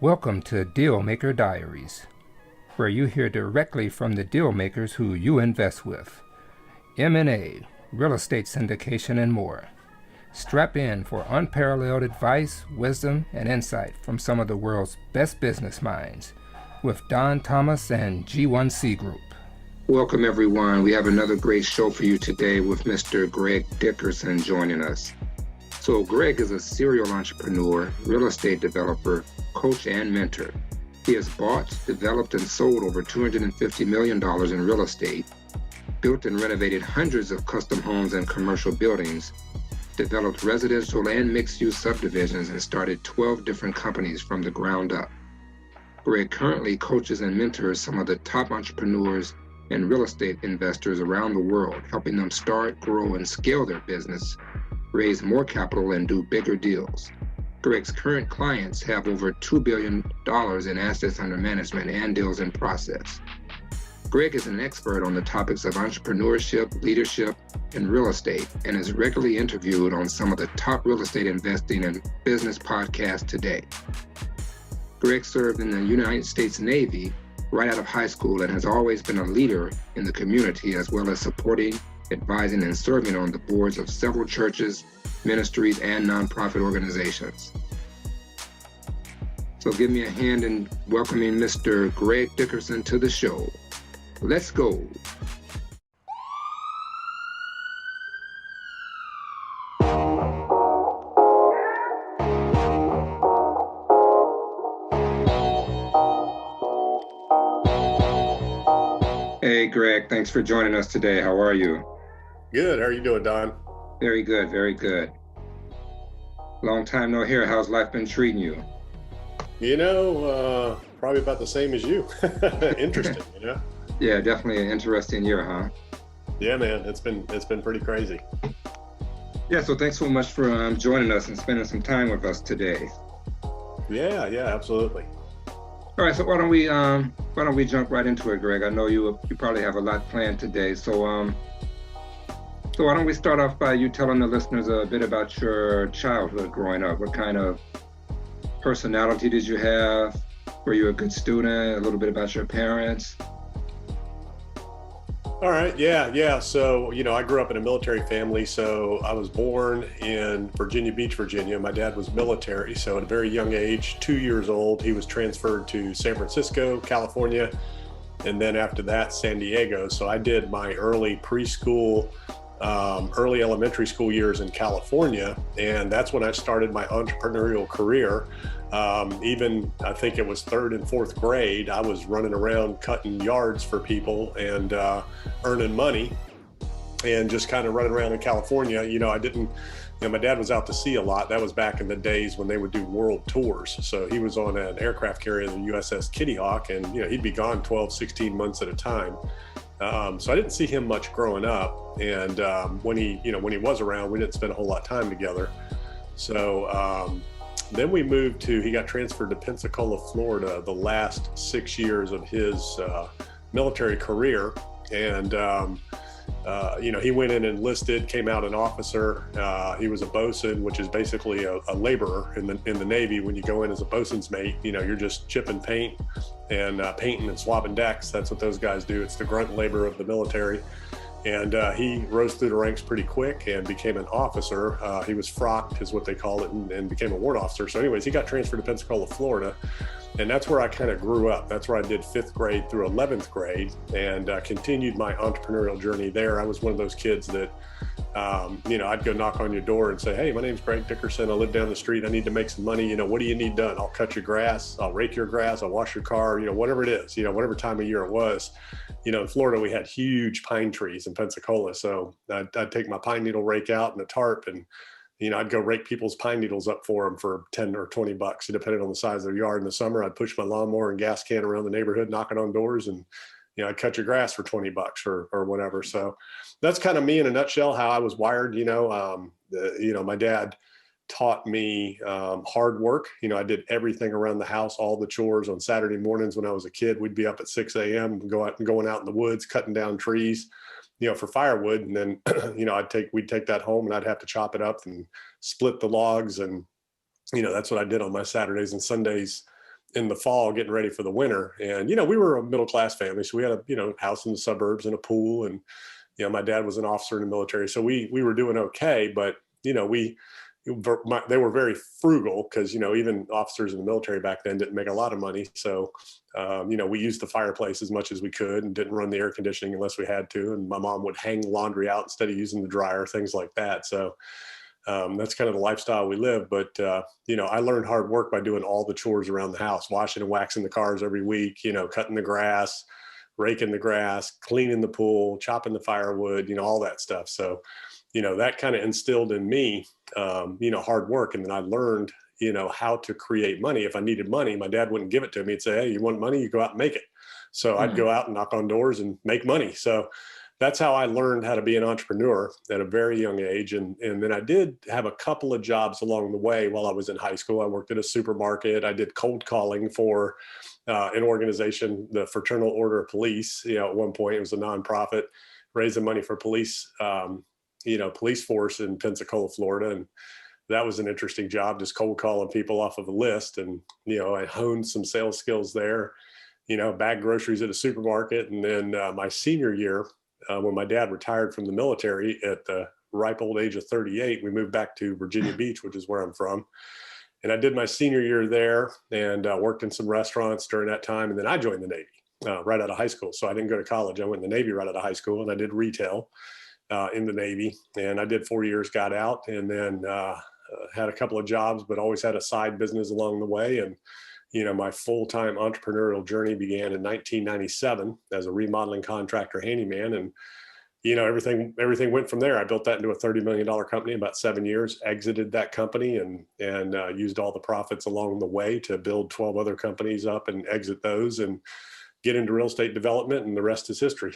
Welcome to Dealmaker Diaries, where you hear directly from the deal makers who you invest with. M&A, real estate syndication, and more. Strap in for unparalleled advice, wisdom, and insight from some of the world's best business minds with Don Thomas and G1C Group. Welcome, everyone. We have another great show for you today with Mr. Greg Dickerson joining us. So Greg is a serial entrepreneur, real estate developer, coach, and mentor. He has bought, developed, and sold over $250 million in real estate, built and renovated hundreds of custom homes and commercial buildings, developed residential and mixed-use subdivisions, and started 12 different companies from the ground up. Greg currently coaches and mentors some of the top entrepreneurs and real estate investors around the world, helping them start, grow, and scale their business, raise more capital, and do bigger deals. Greg's current clients have over $2 billion in assets under management and deals in process. Greg is an expert on the topics of entrepreneurship, leadership, and real estate, and is regularly interviewed on some of the top real estate investing and business podcasts today. Greg served in the United States Navy right out of high school and has always been a leader in the community, as well as supporting, advising, and serving on the boards of several churches, ministries, and nonprofit organizations. So give me a hand in welcoming Mr. Greg Dickerson to the show. Let's go. Hey, Greg, thanks for joining us today. How are you? Good. How are you doing, Don? Very good, very good. Long time no hear. How's life been treating you? Probably about the same as you. Interesting, Yeah, definitely an interesting year, huh? Yeah, man, it's been pretty crazy. Yeah, so thanks so much for joining us and spending some time with us today. Yeah, absolutely. All right, so why don't we jump right into it, Greg? I know you probably have a lot planned today, so why don't we start off by you telling the listeners a bit about your childhood growing up? What kind of personality did you have? Were you a good student? A little bit about your parents? All right, yeah. So, I grew up in a military family. So I was born in Virginia Beach, Virginia. My dad was military. So at a very young age, 2 years old, he was transferred to San Francisco, California. And then after that, San Diego. So I did my early preschool, early elementary school years in California, and that's when I started my entrepreneurial career. Even I think it was third and fourth grade, I was running around cutting yards for people and earning money and just kind of running around in California. My dad was out to sea a lot. That was back in the days when they would do world tours. So he was on an aircraft carrier, the USS Kitty Hawk, and he'd be gone 12, 16 months at a time. So I didn't see him much growing up, and when he was around, we didn't spend a whole lot of time together. So then he got transferred to Pensacola, Florida, the last 6 years of his military career, and he went in and enlisted, came out an officer. He was a bosun, which is basically a laborer in the Navy. When you go in as a bosun's mate, you're just chipping paint and painting and swabbing decks. That's what those guys do. It's the grunt labor of the military. And he rose through the ranks pretty quick and became an officer. He was frocked, is what they call it, and became a warrant officer. So anyways, he got transferred to Pensacola, Florida. And that's where I kind of grew up. That's where I did 5th grade through 11th grade and continued my entrepreneurial journey there. I was one of those kids that, I'd go knock on your door and say, hey, my name's Greg Dickerson. I live down the street. I need to make some money. What do you need done? I'll cut your grass. I'll rake your grass. I'll wash your car, whatever it is, whatever time of year it was. In Florida, we had huge pine trees in Pensacola. So I'd take my pine needle rake out and a tarp and I'd go rake people's pine needles up for them for 10 or 20 bucks, depending on the size of their yard. In the summer, I'd push my lawnmower and gas can around the neighborhood, knocking on doors, and, I'd cut your grass for 20 bucks or whatever. So that's kind of me in a nutshell, how I was wired. My dad taught me hard work. I did everything around the house, all the chores on Saturday mornings when I was a kid. We'd be up at 6 a.m. going out in the woods, cutting down trees, for firewood. And then, we'd take that home and I'd have to chop it up and split the logs. And, that's what I did on my Saturdays and Sundays in the fall getting ready for the winter. And, we were a middle class family. So we had a, house in the suburbs and a pool. And, my dad was an officer in the military. So we were doing okay. But, they were very frugal because, even officers in the military back then didn't make a lot of money. So, we used the fireplace as much as we could and didn't run the air conditioning unless we had to. And my mom would hang laundry out instead of using the dryer, things like that. So, that's kind of the lifestyle we live. But, I learned hard work by doing all the chores around the house, washing and waxing the cars every week, cutting the grass, raking the grass, cleaning the pool, chopping the firewood, all that stuff. So, that kind of instilled in me, hard work. And then I learned, how to create money. If I needed money, my dad wouldn't give it to me. He'd say, hey, you want money? You go out and make it. So I'd go out and knock on doors and make money. So that's how I learned how to be an entrepreneur at a very young age. And then I did have a couple of jobs along the way while I was in high school. I worked at a supermarket. I did cold calling for an organization, the Fraternal Order of Police. At one point it was a nonprofit raising money for police, police force in Pensacola, Florida. And that was an interesting job, just cold calling people off of a list. And, I honed some sales skills there, bagged groceries at a supermarket. And then my senior year, when my dad retired from the military at the ripe old age of 38, we moved back to Virginia Beach, which is where I'm from. And I did my senior year there and worked in some restaurants during that time. And then I joined the Navy right out of high school. So I didn't go to college. I went in the Navy right out of high school, and I did retail in the Navy. And I did 4 years, got out, and then had a couple of jobs, but always had a side business along the way. And my full-time entrepreneurial journey began in 1997 as a remodeling contractor handyman. And, everything went from there. I built that into a $30 million company in about 7 years, exited that company and used all the profits along the way to build 12 other companies up and exit those and get into real estate development. And the rest is history.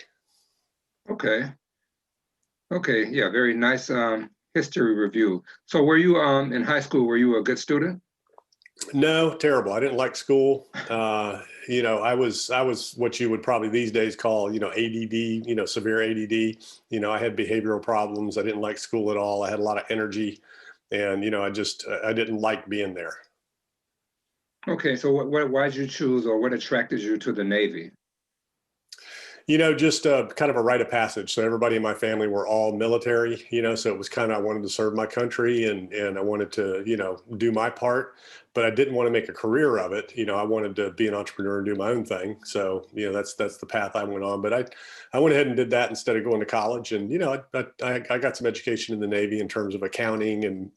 Okay. Yeah. Very nice history review. So were you in high school, were you a good student? No, terrible. I didn't like school. I was what you would probably these days call, ADD, severe ADD. I had behavioral problems. I didn't like school at all. I had a lot of energy, and, I didn't like being there. Okay. So why did you choose, or what attracted you to the Navy? Just kind of a rite of passage. So everybody in my family were all military, so it was kind of, I wanted to serve my country and I wanted to, do my part, but I didn't want to make a career of it. I wanted to be an entrepreneur and do my own thing. So, that's the path I went on, but I went ahead and did that instead of going to college. And, I got some education in the Navy in terms of accounting and,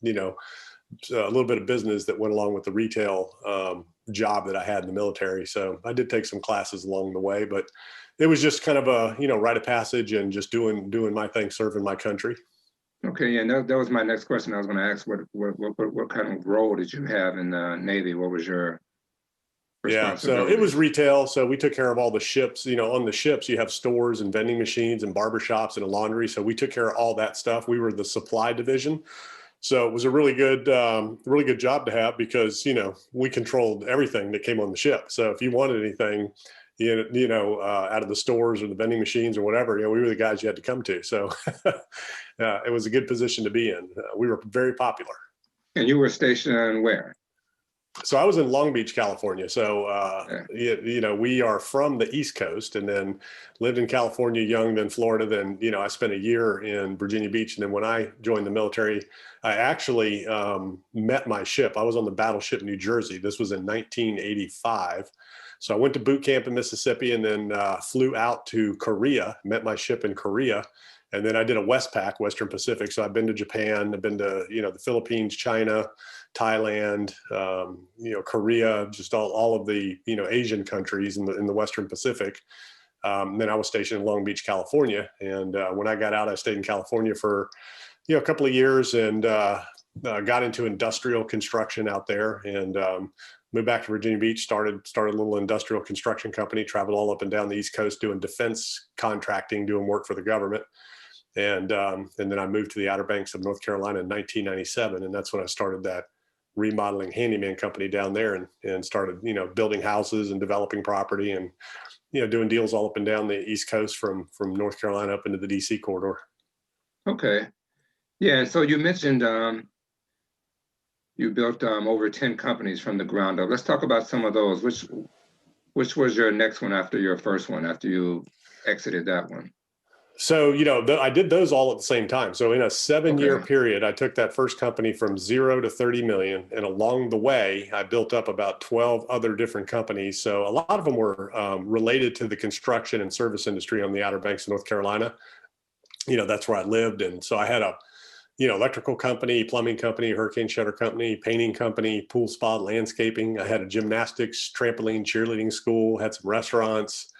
a little bit of business that went along with the retail job that I had in the military. So I did take some classes along the way, but it was just kind of a, rite of passage and just doing my thing, serving my country. Okay, yeah, that was my next question. I was going to ask what kind of role did you have in the Navy? What was your responsibility? Yeah, so it was retail. So we took care of all the ships. On the ships, you have stores and vending machines and barbershops and a laundry. So we took care of all that stuff. We were the supply division. So it was a really good job to have because, we controlled everything that came on the ship. So if you wanted anything, out of the stores or the vending machines or whatever, we were the guys you had to come to. So it was a good position to be in. We were very popular. And you were stationed where? So I was in Long Beach, California. So, we are from the East Coast and then lived in California young, then Florida. Then, I spent a year in Virginia Beach. And then when I joined the military, I actually met my ship. I was on the battleship New Jersey. This was in 1985. So I went to boot camp in Mississippi and then flew out to Korea, met my ship in Korea. And then I did a Westpac, Western Pacific. So I've been to Japan, I've been to, the Philippines, China, Thailand, Korea, just all of the, Asian countries in the Western Pacific. Then I was stationed in Long Beach, California. And when I got out, I stayed in California for, a couple of years and got into industrial construction out there and moved back to Virginia Beach, started a little industrial construction company, traveled all up and down the East Coast doing defense contracting, doing work for the government. And then I moved to the Outer Banks of North Carolina in 1997. And that's when I started that remodeling handyman company down there and started, building houses and developing property and, doing deals all up and down the East Coast from North Carolina up into the DC corridor. Okay. Yeah. So you mentioned you built over 10 companies from the ground up. Let's talk about some of those. Which was your next one after your first one, after you exited that one? So, I did those all at the same time. So in a 7-year period, I took that first company from 0 to 30 million. And along the way, I built up about 12 other different companies. So a lot of them were related to the construction and service industry on the Outer Banks of North Carolina. That's where I lived. And so I had a, electrical company, plumbing company, hurricane shutter company, painting company, pool spa, landscaping. I had a gymnastics, trampoline, cheerleading school, had some restaurants,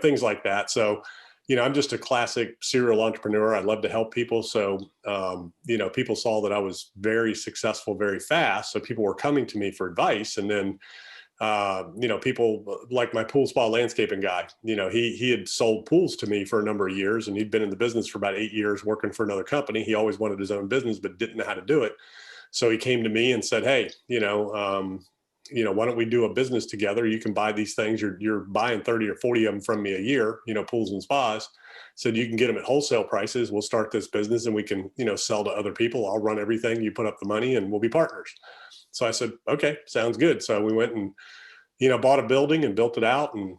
things like that. So, I'm just a classic serial entrepreneur. I love to help people. So, people saw that I was very successful very fast. So people were coming to me for advice. And then, people like my pool spa landscaping guy, he had sold pools to me for a number of years, and he'd been in the business for about 8 years working for another company. He always wanted his own business, but didn't know how to do it. So he came to me and said, hey, why don't we do a business together? You can buy these things. You're buying 30 or 40 of them from me a year, pools and spas. Said you can get them at wholesale prices. We'll start this business and we can, sell to other people. I'll run everything. You put up the money and we'll be partners. So I said, okay, sounds good. So we went and, bought a building and built it out and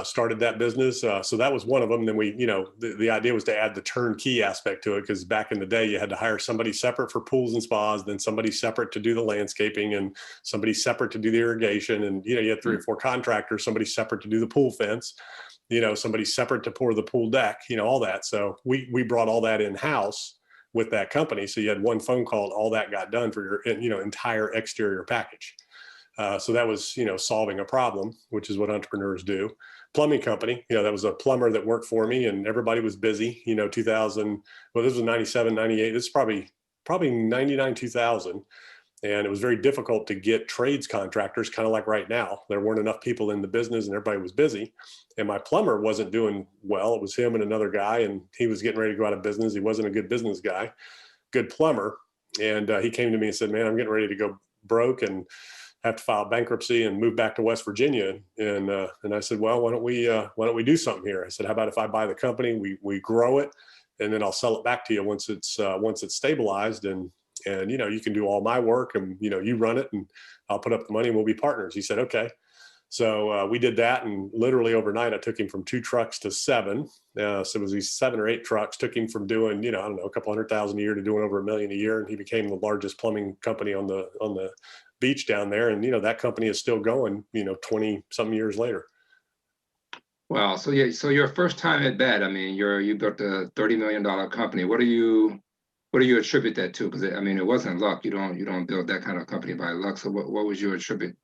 started that business. So that was one of them. Then we, the idea was to add the turnkey aspect to it, because back in the day, you had to hire somebody separate for pools and spas, then somebody separate to do the landscaping, and somebody separate to do the irrigation. And, you had 3 or 4 contractors, somebody separate to do the pool fence, somebody separate to pour the pool deck, all that. So we brought all that in-house with that company. So you had one phone call, all that got done for your, entire exterior package. So that was, solving a problem, which is what entrepreneurs do. Plumbing company, that was a plumber that worked for me, and everybody was busy, 2000, well, this was 97, 98. This is probably 99, 2000. And it was very difficult to get trades contractors, kind of like right now. There weren't enough people in the business and everybody was busy. And my plumber wasn't doing well. It was him and another guy, and he was getting ready to go out of business. He wasn't a good business guy, good plumber. And he came to me and said, man, I'm getting ready to go broke and have to file bankruptcy and move back to West Virginia. And I said, well, why don't we do something here? I said, how about if I buy the company, we grow it, and then I'll sell it back to you once it's stabilized, and you can do all my work, and you run it, and I'll put up the money and we'll be partners. He said, okay. So we did that, and literally overnight, I took him from 2 trucks to 7. So it was these 7 or 8 trucks, took him from doing, I don't know, a couple $100,000 a year to doing over $1 million a year. And he became the largest plumbing company on the beach down there. And, that company is still going, 20 some years later. Wow. So yeah, so your first time at bat, I mean, you built a $30 million company. What do you attribute that to? Because I mean, it wasn't luck. You don't build that kind of company by luck. So what would you attribute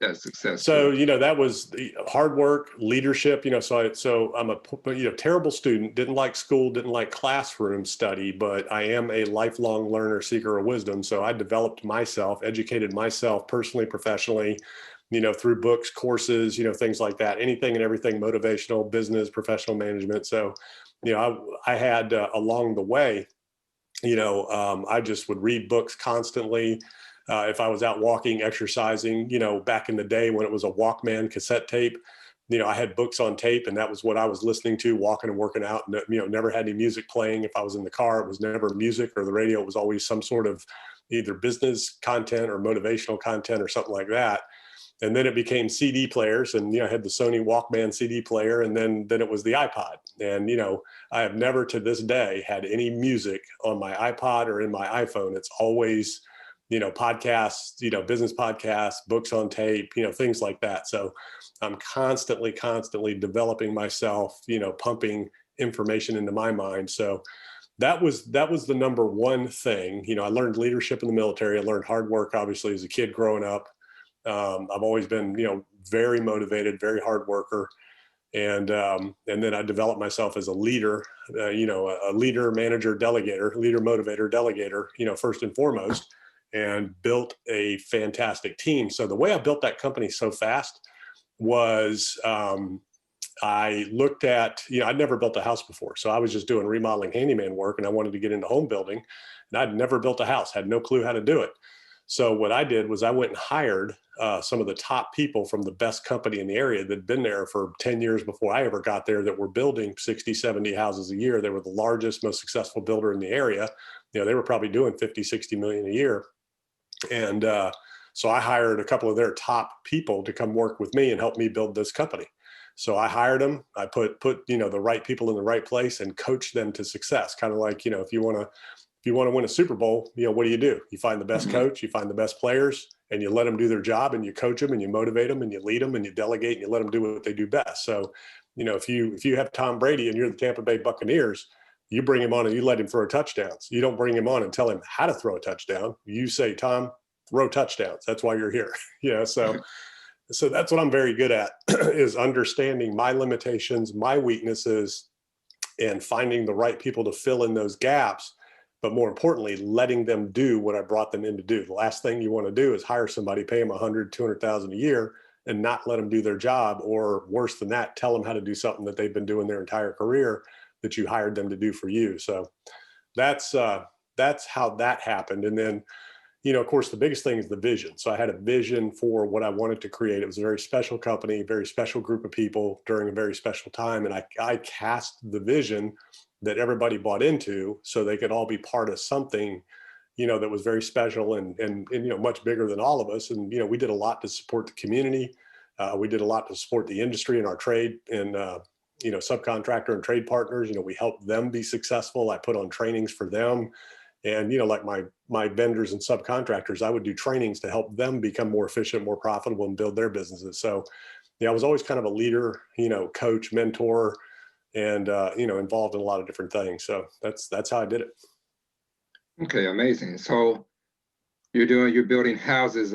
that success So, to? that was the hard work, leadership, so I'm a, terrible student, didn't like school, didn't like classroom study, but I am a lifelong learner, seeker of wisdom. So I developed myself, educated myself personally, professionally, through books, courses, things like that, anything and everything, motivational, business, professional management. So, I had along the way, I just would read books constantly. If I was out walking, exercising, back in the day when it was a Walkman cassette tape, I had books on tape, and that was what I was listening to, walking and working out. And, never had any music playing. If I was in the car, it was never music or the radio. It was always some sort of either business content or motivational content or something like that. And then it became CD players, and, I had the Sony Walkman CD player, and then it was the iPod. And, I have never to this day had any music on my iPod or in my iPhone. It's always, podcasts, business podcasts, books on tape, things like that. So I'm constantly developing myself, pumping information into my mind. So that was the number one thing. I learned leadership in the military. I learned hard work, obviously, as a kid growing up. I've always been, very motivated, very hard worker. And then I developed myself as a leader, a leader, manager, delegator, leader, motivator, delegator, first and foremost, and built a fantastic team. So the way I built that company so fast was I looked at, I'd never built a house before. So I was just doing remodeling handyman work, and I wanted to get into home building, and I'd never built a house, had no clue how to do it. So what I did was I went and hired some of the top people from the best company in the area that'd been there for 10 years before I ever got there, that were building 60, 70 houses a year. They were the largest, most successful builder in the area. They were probably doing 50, 60 million a year. And so I hired a couple of their top people to come work with me and help me build this company. So I hired them. I put the right people in the right place and coach them to success. Kind of like, if you want to win a Super Bowl, what do? You find the best coach, you find the best players, and you let them do their job, and you coach them, and you motivate them, and you lead them, and you delegate, and you let them do what they do best. So, if you have Tom Brady and you're the Tampa Bay Buccaneers, you bring him on and you let him throw touchdowns. You don't bring him on and tell him how to throw a touchdown. You say, Tom, throw touchdowns. That's why you're here. So that's what I'm very good at is understanding my limitations, my weaknesses, and finding the right people to fill in those gaps. But more importantly, letting them do what I brought them in to do. The last thing you want to do is hire somebody, pay them 100, 200,000 a year, and not let them do their job, or worse than that, tell them how to do something that they've been doing their entire career that you hired them to do for you. So that's how that happened. And then, of course, the biggest thing is the vision. So I had a vision for what I wanted to create. It was a very special company, a very special group of people during a very special time. And I cast the vision that everybody bought into so they could all be part of something, that was very special and much bigger than all of us. And, we did a lot to support the community. We did a lot to support the industry and our trade and, subcontractor and trade partners. We helped them be successful. I put on trainings for them. And, like my vendors and subcontractors, I would do trainings to help them become more efficient, more profitable, and build their businesses. So, I was always kind of a leader, coach, mentor, and, involved in a lot of different things. So that's how I did it. Okay, amazing. So you're building houses.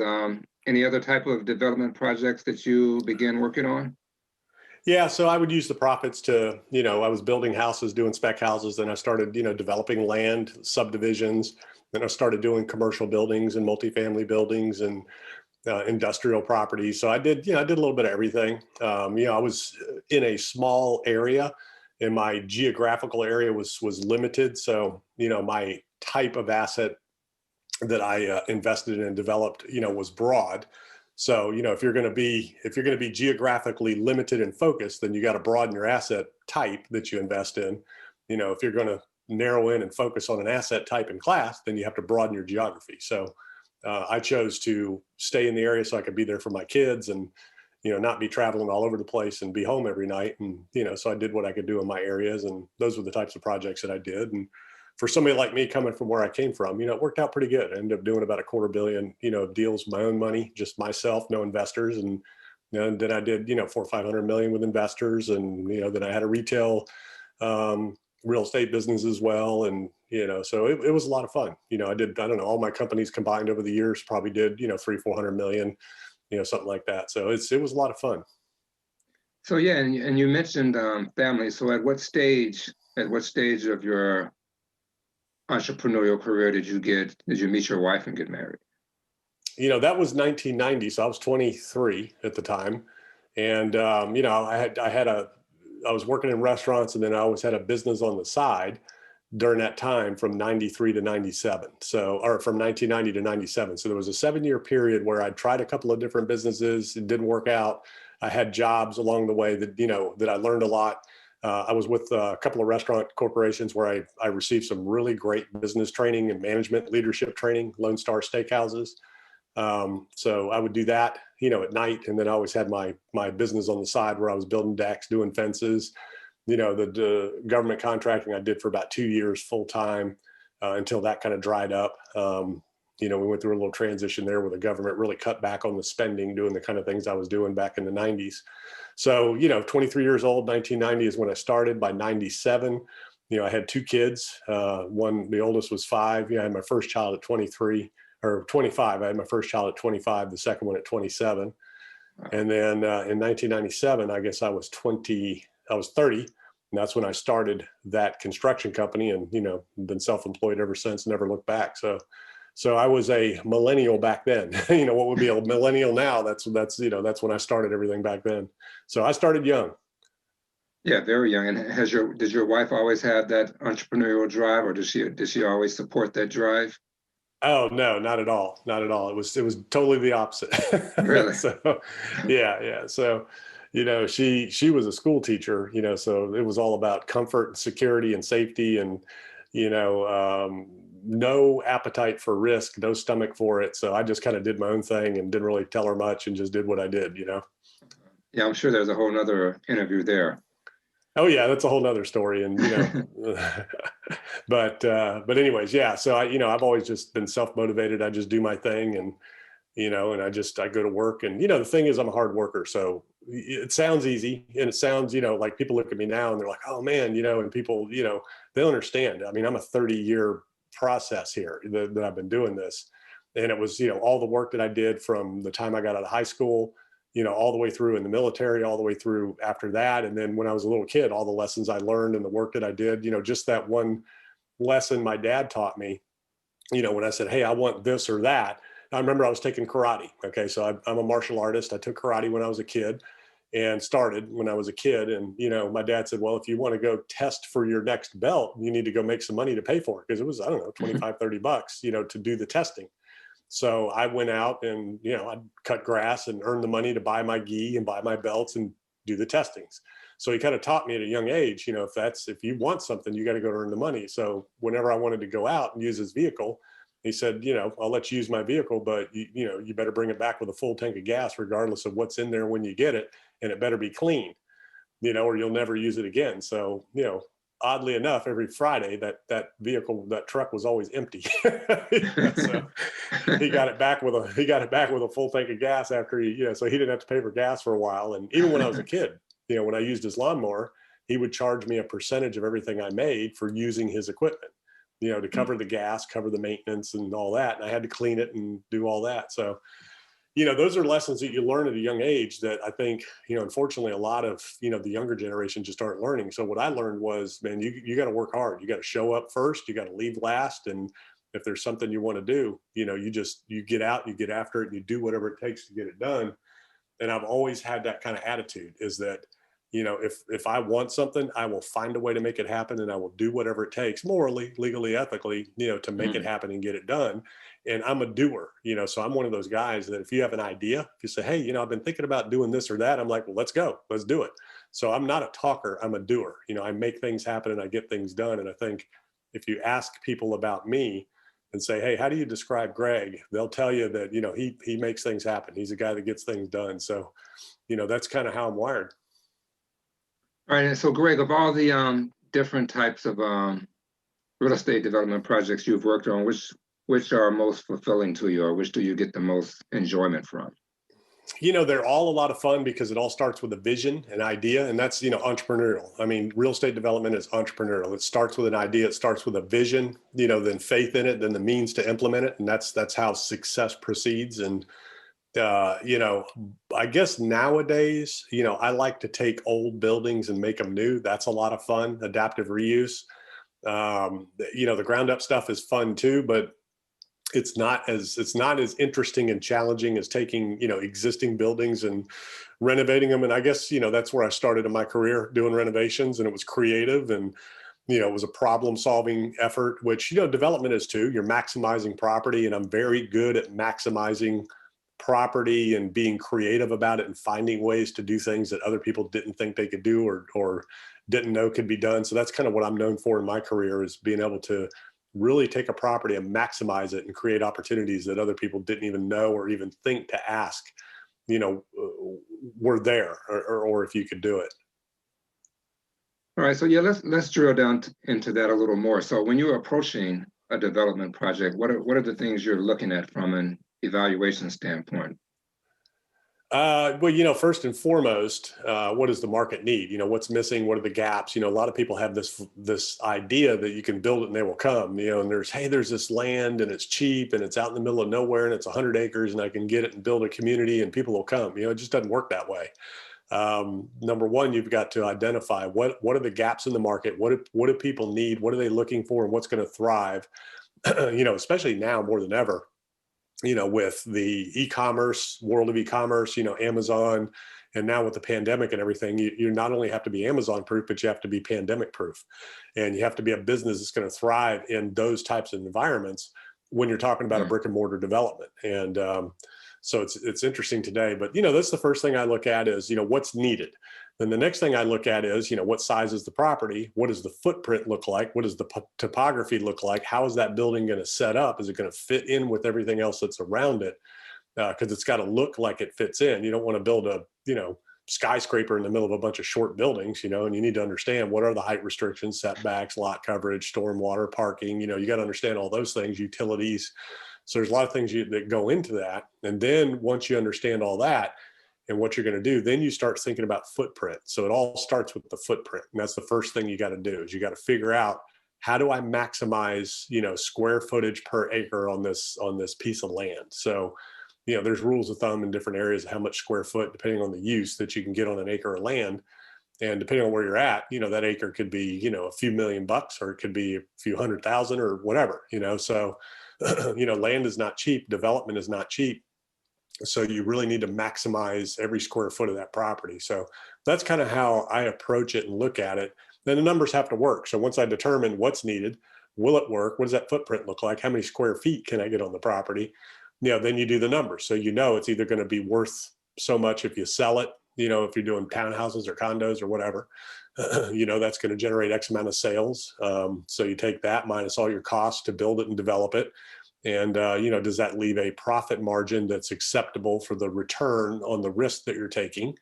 Any other type of development projects that you began working on? Yeah, so I would use the profits to, I was building houses, doing spec houses. Then I started, developing land, subdivisions. Then I started doing commercial buildings and multifamily buildings and industrial properties. So I did a little bit of everything. I was in a small area, and my geographical area was limited. So, my type of asset that I invested in and developed, was broad. So, if you're going to be geographically limited and focused, then you got to broaden your asset type that you invest in. If you're going to narrow in and focus on an asset type and class, then you have to broaden your geography. So I chose to stay in the area so I could be there for my kids and, not be traveling all over the place and be home every night. And, so I did what I could do in my areas. And those were the types of projects that I did. And for somebody like me coming from where I came from, it worked out pretty good. I ended up doing about $250 million, of deals, my own money, just myself, no investors. And, then I did, 400 or 500 million with investors. And, then I had a retail real estate business as well. And, so it was a lot of fun. I don't know, all my companies combined over the years probably did, 300-400 million, something like that. So it was a lot of fun. So, yeah. And you mentioned family. So at what stage of your entrepreneurial career did you meet your wife and get married? That was 1990. So I was 23 at the time. And, I was working in restaurants, and then I always had a business on the side during that time from 93 to 97. Or from 1990 to 97. So there was a 7-year period where I tried a couple of different businesses. It didn't work out. I had jobs along the way that, that I learned a lot. I was with a couple of restaurant corporations where I received some really great business training and management leadership training, Lone Star Steakhouses. So I would do that, at night. And then I always had my business on the side where I was building decks, doing fences, the government contracting I did for about 2 years full time until that kind of dried up. We went through a little transition there where the government really cut back on the spending, doing the kind of things I was doing back in the 90s. So, 23 years old, 1990 is when I started. By 97, I had 2 kids. The oldest was 5. I had my first child at 23 or 25. I had my first child at 25, the second one at 27. And then in 1997, I guess I was 30. And that's when I started that construction company, and, been self-employed ever since, never looked back. So I was a millennial back then. What would be a millennial now? That's when I started everything back then. So I started young. Yeah, very young. And did your wife always have that entrepreneurial drive, or did she always support that drive? Oh, no, not at all. Not at all. It was totally the opposite. Really? So, yeah. So, she was a school teacher, so it was all about comfort and security and safety and, no appetite for risk, no stomach for it. So I just kind of did my own thing and didn't really tell her much and just did what I did, you know? Yeah, I'm sure there's a whole nother interview there. Oh yeah, that's a whole nother story. And, you know, but anyways, yeah. So I've always just been self-motivated. I just do my thing and, you know, and I go to work and, you know, the thing is I'm a hard worker. So it sounds easy and it sounds, you know, like people look at me now and they're like, oh man, you know, and people, you know, they'll understand. I mean, I'm a 30-year process here that I've been doing this. And it was, you know, all the work that I did from the time I got out of high school, you know, all the way through in the military, all the way through after that. And then when I was a little kid, all the lessons I learned and the work that I did, you know, just that one lesson my dad taught me, you know, when I said, hey, I want this or that. I remember I was taking karate. Okay. So I'm a martial artist. I took karate when I was a kid and started when I was a kid. And, you know, my dad said, well, if you want to go test for your next belt, you need to go make some money to pay for it. Cause it was, I don't know, 25, $30, you know, to do the testing. So I went out and, you know, I'd cut grass and earn the money to buy my gi and buy my belts and do the testings. So he kind of taught me at a young age, you know, if you want something, you got to go earn the money. So whenever I wanted to go out and use his vehicle, he said, you know, I'll let you use my vehicle, but you know, you better bring it back with a full tank of gas, regardless of what's in there when you get it. And it better be clean, you know, or you'll never use it again. So, you know, oddly enough, every Friday that truck was always empty. So he got it back with a full tank of gas after so he didn't have to pay for gas for a while. And even when I was a kid, you know, when I used his lawnmower, he would charge me a percentage of everything I made for using his equipment, you know, to cover the gas, cover the maintenance and all that. And I had to clean it and do all that. So, you know, those are lessons that you learn at a young age that I think, you know, unfortunately, a lot of, you know, the younger generation just aren't learning. So what I learned was, man, you got to work hard. You got to show up first. You got to leave last. And if there's something you want to do, you know, you get out, you get after it, and you do whatever it takes to get it done. And I've always had that kind of attitude is that, you know, if I want something, I will find a way to make it happen and I will do whatever it takes morally, legally, ethically, you know, to make it happen and get it done. And I'm a doer, you know, so I'm one of those guys that if you have an idea, if you say, hey, you know, I've been thinking about doing this or that, I'm like, well, let's go, let's do it. So I'm not a talker, I'm a doer. You know, I make things happen and I get things done. And I think if you ask people about me and say, hey, how do you describe Greg? They'll tell you that, you know, he makes things happen. He's a guy that gets things done. So, you know, that's kind of how I'm wired. All right. And so Greg, of all the different types of real estate development projects you've worked on, which are most fulfilling to you, or which do you get the most enjoyment from? You know, they're all a lot of fun because it all starts with a vision, an idea, and that's, you know, entrepreneurial. I mean, real estate development is entrepreneurial. It starts with an idea, it starts with a vision, you know, then faith in it, then the means to implement it. And that's how success proceeds. And, you know, I guess nowadays, you know, I like to take old buildings and make them new. That's a lot of fun, adaptive reuse. You know, the ground up stuff is fun too, but it's not as interesting and challenging as taking, you know, existing buildings and renovating them. And I guess, you know, that's where I started in my career doing renovations, and it was creative and, you know, it was a problem solving effort, which, you know, development is too. You're maximizing property, and I'm very good at maximizing property and being creative about it and finding ways to do things that other people didn't think they could do or didn't know could be done. So that's kind of what I'm known for in my career, is being able to really take a property and maximize it and create opportunities that other people didn't even know or even think to ask, you know, were there or if you could do it. All right, so yeah, let's drill down into that a little more. So when you're approaching a development project, what are the things you're looking at from an evaluation standpoint? Well, you know, first and foremost, what does the market need? You know, what's missing? What are the gaps? You know, a lot of people have this idea that you can build it and they will come. You know, and there's this land and it's cheap and it's out in the middle of nowhere and it's 100 acres and I can get it and build a community and people will come. You know, it just doesn't work that way. Number one, you've got to identify what are the gaps in the market? What do people need? What are they looking for? And what's going to thrive? You know, especially now more than ever, you know, with the e-commerce, world of e-commerce, you know, Amazon, and now with the pandemic and everything, you not only have to be Amazon proof, but you have to be pandemic proof. And you have to be a business that's going to thrive in those types of environments when you're talking about a brick and mortar development. And So it's interesting today, but that's the first thing I look at is, what's needed. Then the next thing I look at is, what size is the property? What does the footprint look like? What does the topography look like? How is that building going to set up? Is it going to fit in with everything else that's around it? Because it's got to look like it fits in. You don't want to build a, skyscraper in the middle of a bunch of short buildings, and you need to understand what are the height restrictions, setbacks, lot coverage, stormwater, parking. You got to understand all those things, utilities. So there's a lot of things that go into that. And then once you understand all that and what you're going to do, then you start thinking about footprint. So it all starts with the footprint. And that's the first thing you got to do is you got to figure out, how do I maximize, square footage per acre on this piece of land? So, there's rules of thumb in different areas of how much square foot, depending on the use, that you can get on an acre of land. And depending on where you're at, that acre could be, a few $1,000,000, or it could be a few 100,000 or whatever, so, land is not cheap. Development is not cheap. So you really need to maximize every square foot of that property. So that's kind of how I approach it and look at it. Then the numbers have to work. So once I determine what's needed, will it work? What does that footprint look like? How many square feet can I get on the property? Then you do the numbers. So it's either going to be worth so much if you sell it, if you're doing townhouses or condos or whatever, that's going to generate X amount of sales. So you take that minus all your costs to build it and develop it. And, does that leave a profit margin that's acceptable for the return on the risk that you're taking?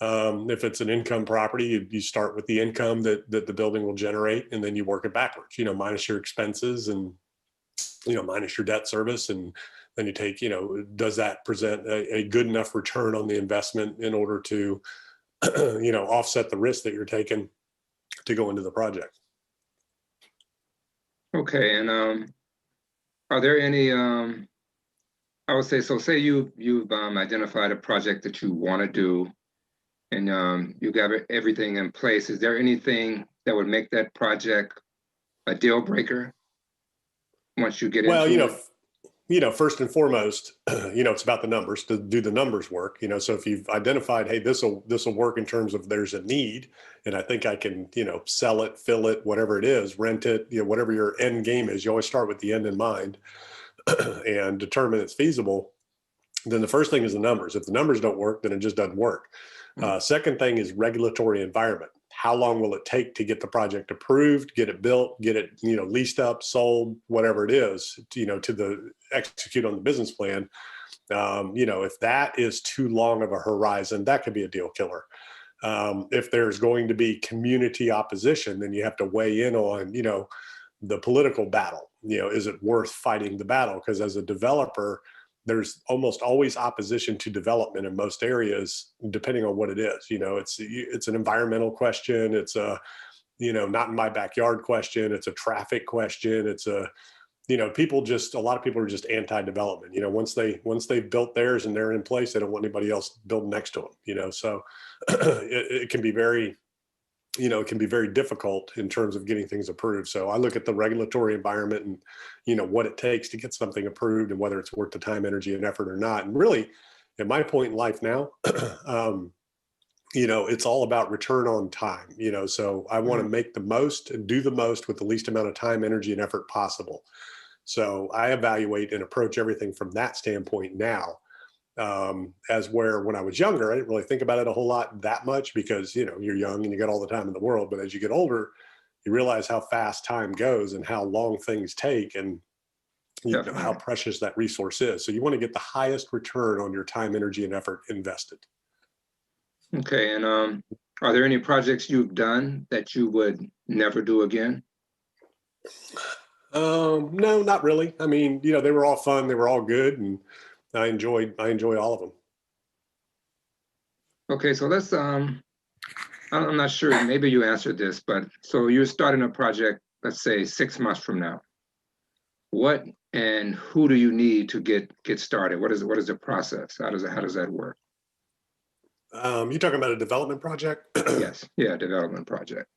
If it's an income property, you start with the income that the building will generate, and then you work it backwards, minus your expenses and, minus your debt service. And then you take, does that present a good enough return on the investment in order to, offset the risk that you're taking to go into the project? Okay. And are there any, I would say, so say you've identified a project that you want to do, and you got everything in place. Is there anything that would make that project a deal breaker once you get into it? First and foremost, it's about the numbers. To do the numbers work? So if you've identified, hey, this will work in terms of there's a need, and I think I can, sell it, fill it, whatever it is, rent it, whatever your end game is. You always start with the end in mind and determine it's feasible. Then the first thing is the numbers. If the numbers don't work, then it just doesn't work. Second thing is regulatory environment. How long will it take to get the project approved, get it built, get it, leased up, sold, whatever it is, to execute on the business plan. If that is too long of a horizon, that could be a deal killer. If there's going to be community opposition, then you have to weigh in on, the political battle. Is it worth fighting the battle? Because as a developer, there's almost always opposition to development in most areas, depending on what it is. It's an environmental question. It's a, not in my backyard question. It's a traffic question. It's a, a lot of people are just anti-development. Once they've built theirs and they're in place, they don't want anybody else building next to them. So it can be very, it can be very difficult in terms of getting things approved. So I look at the regulatory environment and, what it takes to get something approved and whether it's worth the time, energy, and effort or not. And really, at my point in life now, it's all about return on time, so I want to make the most and do the most with the least amount of time, energy, and effort possible. So I evaluate and approach everything from that standpoint now. As where when I was younger, I didn't really think about it a whole lot that much because, you're young and you got all the time in the world. But as you get older, you realize how fast time goes and how long things take and how precious that resource is. So you want to get the highest return on your time, energy, and effort invested. Okay. And are there any projects you've done that you would never do again? No, not really. I mean, they were all fun. They were all good. And I enjoy all of them. Okay, so let's I'm not sure, maybe you answered this, but so you're starting a project, let's say 6 months from now. What and who do you need to get started? What is the process? How does that work? You talking about a development project? Yes, yeah, development project.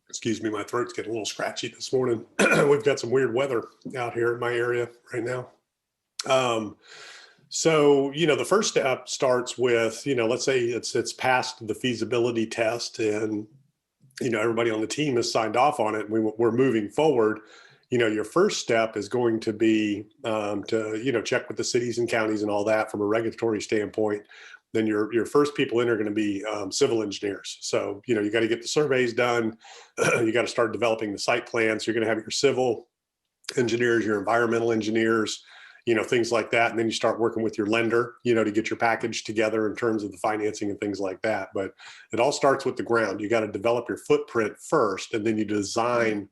Excuse me, my throat's getting a little scratchy this morning. We've got some weird weather out here in my area right now. So, the first step starts with, let's say it's passed the feasibility test and, everybody on the team has signed off on it and we're moving forward. your first step is going to be to, check with the cities and counties and all that from a regulatory standpoint. Then your first people in are going to be civil engineers. So, you got to get the surveys done. You got to start developing the site plans. You're going to have your civil engineers, your environmental engineers, things like that. And then you start working with your lender, to get your package together in terms of the financing and things like that. But it all starts with the ground. You got to develop your footprint first, and then you design,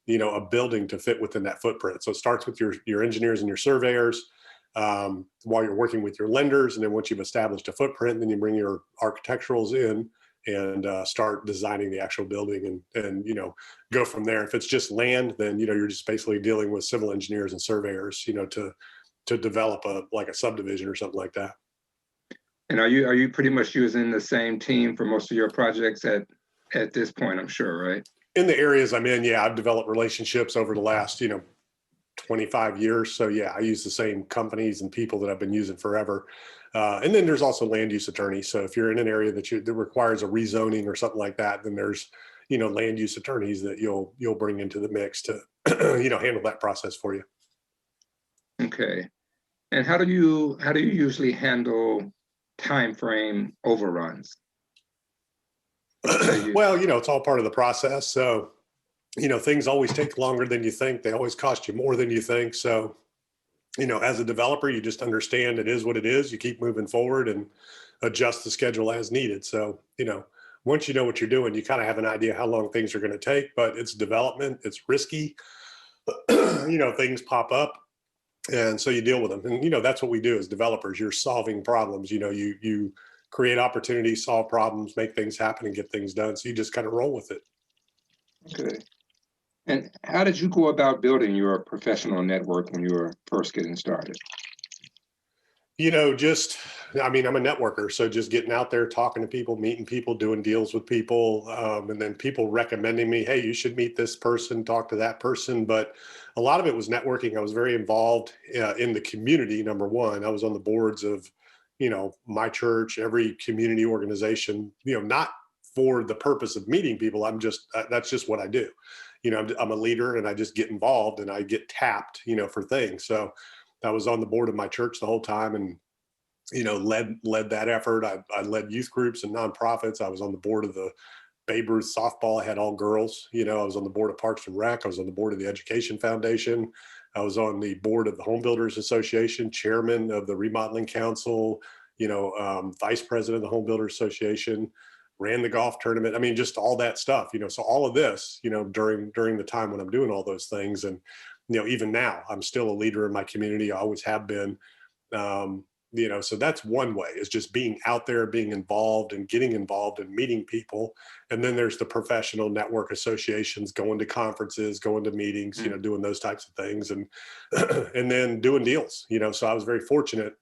a building to fit within that footprint. So it starts with your engineers and your surveyors while you're working with your lenders. And then once you've established a footprint, then you bring your architecturals in and start designing the actual building and go from there. If it's just land, then you're just basically dealing with civil engineers and surveyors to develop a subdivision or something like that. And are you pretty much using the same team for most of your projects at this point, I'm sure, right? In the areas I'm in, yeah, I've developed relationships over the last 25 years. So yeah, I use the same companies and people that I've been using forever. And then there's also land use attorneys. So if you're in an area that requires a rezoning or something like that, then there's, land use attorneys that you'll bring into the mix to, handle that process for you. Okay. And how do you usually handle time frame overruns? Well, it's all part of the process. So, things always take longer than you think. They always cost you more than you think. So, as a developer, you just understand it is what it is. You keep moving forward and adjust the schedule as needed. So, once you know what you're doing, you kind of have an idea how long things are going to take, but it's development, it's risky. Things pop up. And so you deal with them. And, that's what we do as developers. You're solving problems. You create opportunities, solve problems, make things happen and get things done. So you just kind of roll with it. Okay. And how did you go about building your professional network when you were first getting started? I'm a networker. So just getting out there, talking to people, meeting people, doing deals with people, and then people recommending me, hey, you should meet this person, talk to that person. But a lot of it was networking. I was very involved in the community. Number one, I was on the boards of, my church, every community organization, not for the purpose of meeting people. That's just what I do. I'm a leader and I just get involved and I get tapped, for things. So I was on the board of my church the whole time and, led that effort. I led youth groups and nonprofits. I was on the board of the Babe Ruth softball. I had all girls. I was on the board of Parks and Rec. I was on the board of the Education Foundation. I was on the board of the Home Builders Association, chairman of the Remodeling Council, vice president of the Home Builders Association, ran the golf tournament. I mean, just all that stuff, so all of this, during the time when I'm doing all those things. And, even now I'm still a leader in my community. I always have been, so that's one way, is just being out there, being involved and getting involved and meeting people. And then there's the professional network associations, going to conferences, going to meetings, doing those types of things and, and then doing deals, so I was very fortunate.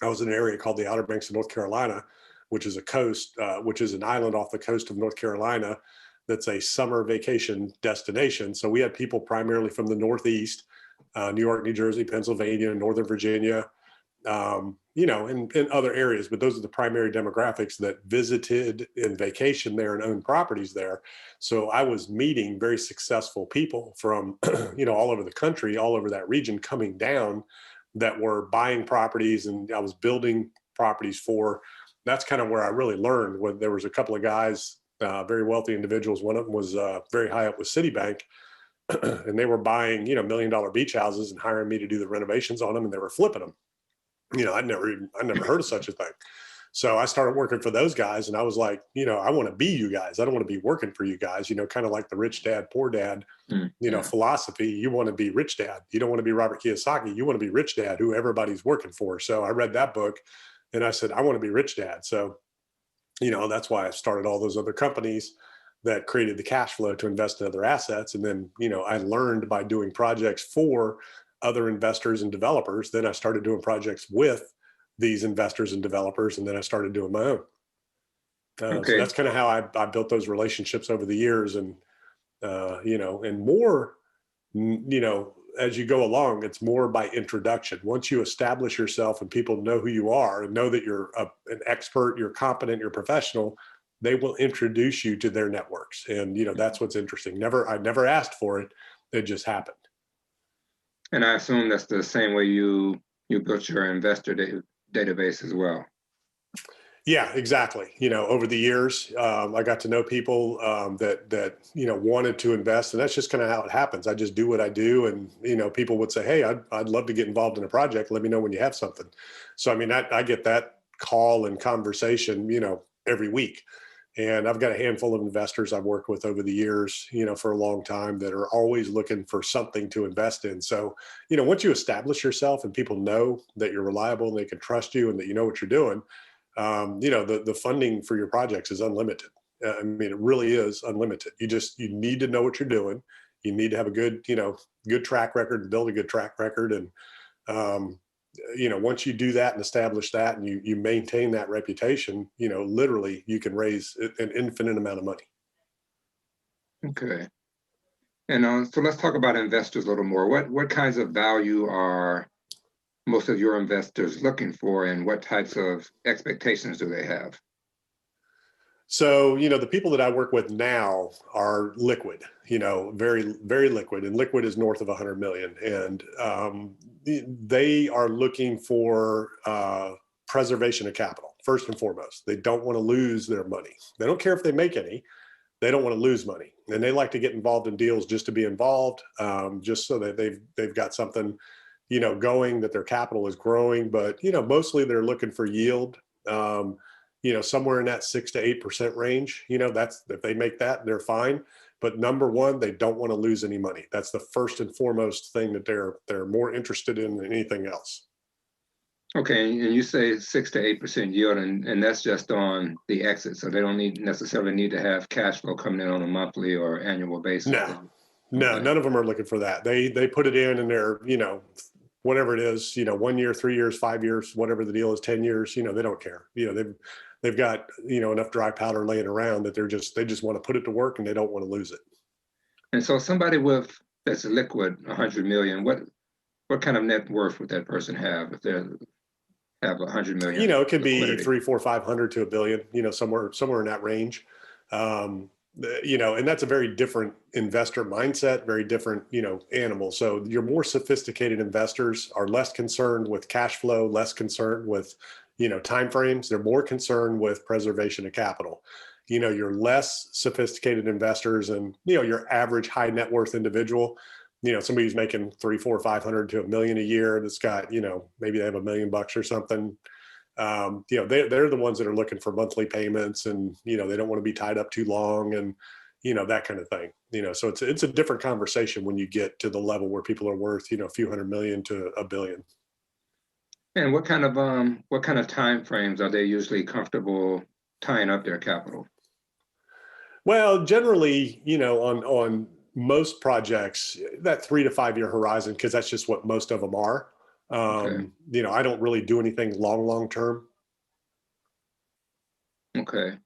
I was in an area called the Outer Banks of North Carolina, which is which is an island off the coast of North Carolina. That's a summer vacation destination. So we had people primarily from the Northeast, New York, New Jersey, Pennsylvania, Northern Virginia, in other areas, but those are the primary demographics that visited and vacation there and owned properties there. So I was meeting very successful people from, all over the country, all over that region coming down that were buying properties, and I was building properties for. That's kind of where I really learned. When there was a couple of guys, very wealthy individuals. One of them was very high up with Citibank, and they were buying, $1 million beach houses and hiring me to do the renovations on them, and they were flipping them. I never heard of such a thing. So I started working for those guys, and I was like, I want to be you guys. I don't want to be working for you guys. Kind of like the rich dad, poor dad, philosophy. You want to be rich dad. You don't want to be Robert Kiyosaki. You want to be rich dad, who everybody's working for. So I read that book, and I said, I want to be rich dad. So, that's why I started all those other companies that created the cash flow to invest in other assets. And then, I learned by doing projects for other investors and developers. Then I started doing projects with these investors and developers, and then I started doing my own. So that's kind of how I built those relationships over the years. And, and more, as you go along, it's more by introduction. Once you establish yourself and people know who you are and know that you're an expert, you're competent, you're professional, they will introduce you to their networks. And, that's what's interesting. I never asked for it. It just happened. And I assume that's the same way you built your investor database as well. Yeah, exactly. Over the years, I got to know people that wanted to invest, and that's just kind of how it happens. I just do what I do, and people would say, "Hey, I'd love to get involved in a project. Let me know when you have something." So I mean, I get that call and conversation, every week, and I've got a handful of investors I've worked with over the years, for a long time that are always looking for something to invest in. So once you establish yourself and people know that you're reliable and they can trust you and that you know what you're doing, the funding for your projects is unlimited. I mean, it really is unlimited. You need to know what you're doing. You need to have a good track record and build a good track record. And, once you do that and establish that and you maintain that reputation, literally you can raise an infinite amount of money. Okay. And so let's talk about investors a little more. What kinds of value are most of your investors looking for, and what types of expectations do they have? So, the people that I work with now are liquid, very, very liquid, and liquid is north of 100 million. And they are looking for preservation of capital, first and foremost. They don't want to lose their money. They don't care if they make any. They don't want to lose money, and they like to get involved in deals just to be involved, just so that they've got something, going, that their capital is growing. But mostly they're looking for yield. Somewhere in that 6 to 8% range. That's, if they make that, they're fine. But number one, they don't want to lose any money. That's the first and foremost thing that they're more interested in than anything else. Okay, and you say 6 to 8% yield, and that's just on the exit. So they don't necessarily need to have cash flow coming in on a monthly or annual basis. No, Okay. none of them are looking for that. They put it in and they're, whatever it is, 1 year, 3 years, 5 years, whatever the deal is, 10 years, they don't care. They've got, enough dry powder laying around that they just want to put it to work and they don't want to lose it. And so somebody that's liquid, 100 million, what kind of net worth would that person have if they have 100 million? It could liquidity? be 3, 4, 500 to $1 billion, somewhere in that range. And that's a very different investor mindset, very different, animal. So your more sophisticated investors are less concerned with cash flow, less concerned with, timeframes. They're more concerned with preservation of capital. Your less sophisticated investors and, your average high net worth individual, somebody who's making 3, 4, 500 to $1 million a year that's got, maybe they have $1 million or something. They're the ones that are looking for monthly payments, and they don't want to be tied up too long, and that kind of thing. So it's a different conversation when you get to the level where people are worth a few hundred million to $1 billion. And what kind of time frames are they usually comfortable tying up their capital? Well, generally, on most projects, that 3 to 5 year horizon, because that's just what most of them are. Okay. I don't really do anything long term. Okay.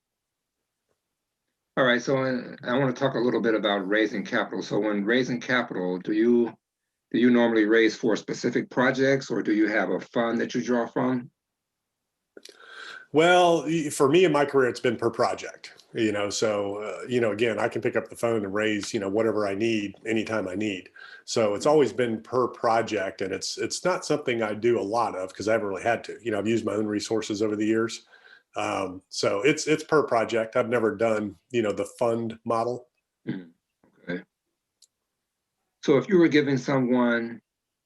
All right. So I want to talk a little bit about raising capital. So when raising capital, do you normally raise for specific projects, or do you have a fund that you draw from? Well, for me in my career, it's been per project. So again, I can pick up the phone and raise whatever I need anytime I need. So it's always been per project, and it's not something I do a lot of because I haven't really had to. I've used my own resources over the years. So it's per project. I've never done the fund model. Okay. So if you were giving someone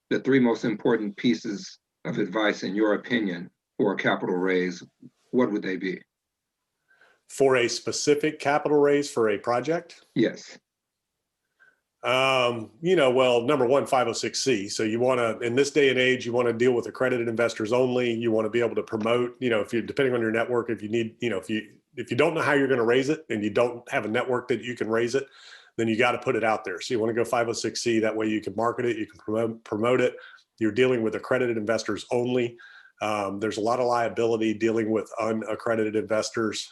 the 3 most important pieces of advice, in your opinion, for a capital raise, what would they be? For a specific capital raise for a project? Yes. Well, number one, 506C. So you want to, in this day and age, you want to deal with accredited investors only. You want to be able to promote, if you, depending on your network, if you need, if you don't know how you're going to raise it and you don't have a network that you can raise it, then you got to put it out there. So you want to go 506C. That way you can market it, you can promote it. You're dealing with accredited investors only. There's a lot of liability dealing with unaccredited investors,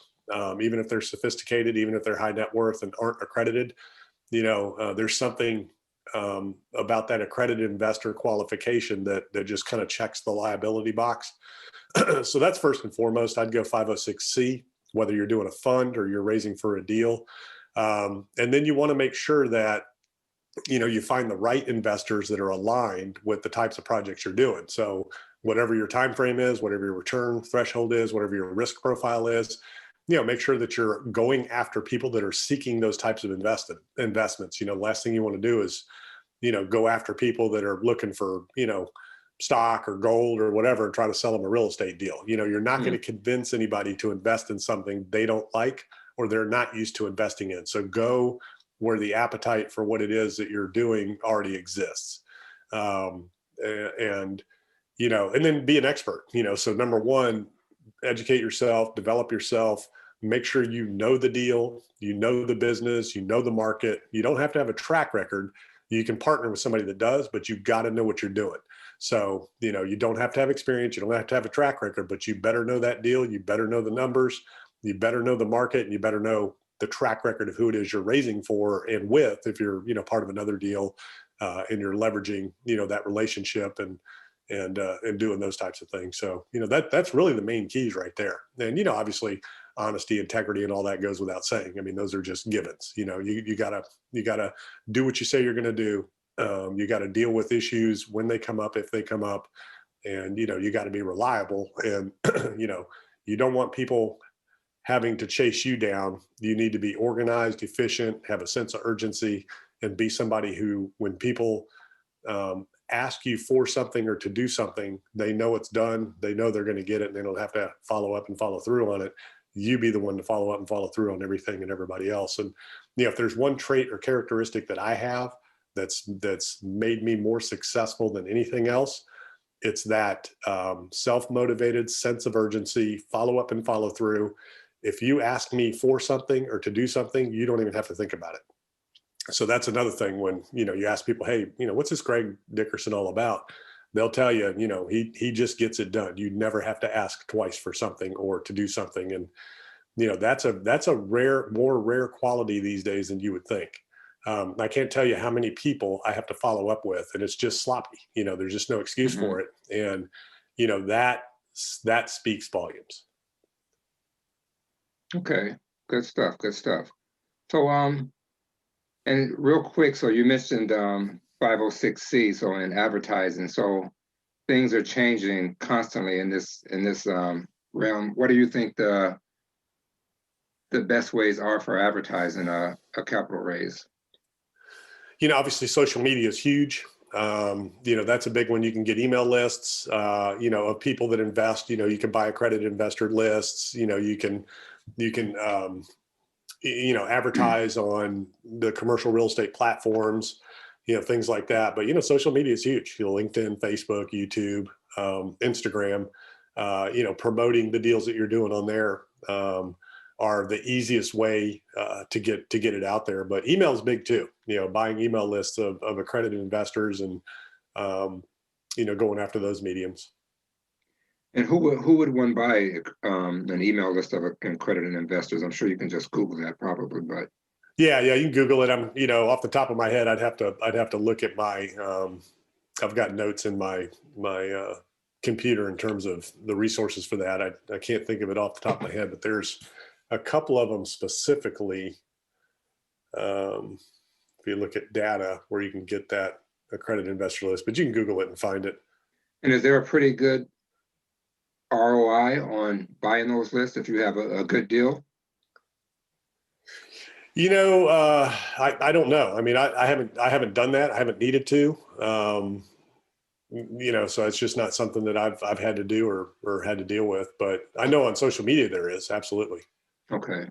even if they're sophisticated, even if they're high net worth and aren't accredited. There's something about that accredited investor qualification that just kind of checks the liability box. So that's first and foremost. I'd go 506C, whether you're doing a fund or you're raising for a deal. And then you want to make sure that you find the right investors that are aligned with the types of projects you're doing. So whatever your time frame is, whatever your return threshold is, whatever your risk profile is, make sure that you're going after people that are seeking those types of investments. The last thing you want to do is, go after people that are looking for, stock or gold or whatever and try to sell them a real estate deal. You're not going to convince anybody to invest in something they don't like or they're not used to investing in. So go where the appetite for what it is that you're doing already exists. And then be an expert, so number one, educate yourself, develop yourself, make sure you know the deal, the business, the market. You don't have to have a track record. You can partner with somebody that does, but you've got to know what you're doing. So, you don't have to have experience. You don't have to have a track record, but you better know that deal. You better know the numbers. You better know the market, and you better know the track record of who it is you're raising for and with, if you're, part of another deal, and you're leveraging, that relationship and doing those types of things. So, that's really the main keys right there. And, obviously honesty, integrity, and all that goes without saying. I mean, those are just givens. You gotta do what you say you're going to do. You got to deal with issues when they come up, if they come up, and, you got to be reliable. And, you don't want people having to chase you down. You need to be organized, efficient, have a sense of urgency, and be somebody who, when people ask you for something or to do something, they know it's done. They know they're going to get it, and they don't have to follow up and follow through on it. You be the one to follow up and follow through on everything and everybody else. And if there's one trait or characteristic that I have that's made me more successful than anything else, it's that self-motivated sense of urgency, follow up and follow through. If you ask me for something or to do something, you don't even have to think about it. So that's another thing when, you ask people, hey, what's this Greg Dickerson all about? They'll tell you, he just gets it done. You never have to ask twice for something or to do something. And, that's a more rare quality these days than you would think. I can't tell you how many people I have to follow up with, and it's just sloppy. There's just no excuse for it. And, that speaks volumes. Okay, good stuff. Good stuff. So, and real quick, so you mentioned 506C, so in advertising. So things are changing constantly in this realm. What do you think the best ways are for advertising a capital raise? Obviously social media is huge. That's a big one. You can get email lists, of people that invest. You can buy accredited investor lists. You can advertise on the commercial real estate platforms, things like that. But, social media is huge, LinkedIn, Facebook, YouTube, Instagram, promoting the deals that you're doing on there are the easiest way to get it out there. But email is big too, buying email lists of accredited investors and, going after those mediums. And who would one buy an email list of accredited investors? I'm sure you can just Google that probably, but yeah, you can Google it. I'm, off the top of my head, I'd have to look at my. I've got notes in my computer in terms of the resources for that. I can't think of it off the top of my head, but there's a couple of them specifically. If you look at data where you can get that accredited investor list, but you can Google it and find it. And is there a pretty good ROI on buying those lists if you have a good deal? I don't know. I mean, I haven't done that. I haven't needed to. So it's just not something that I've had to do or had to deal with. But I know on social media there is, absolutely. Okay.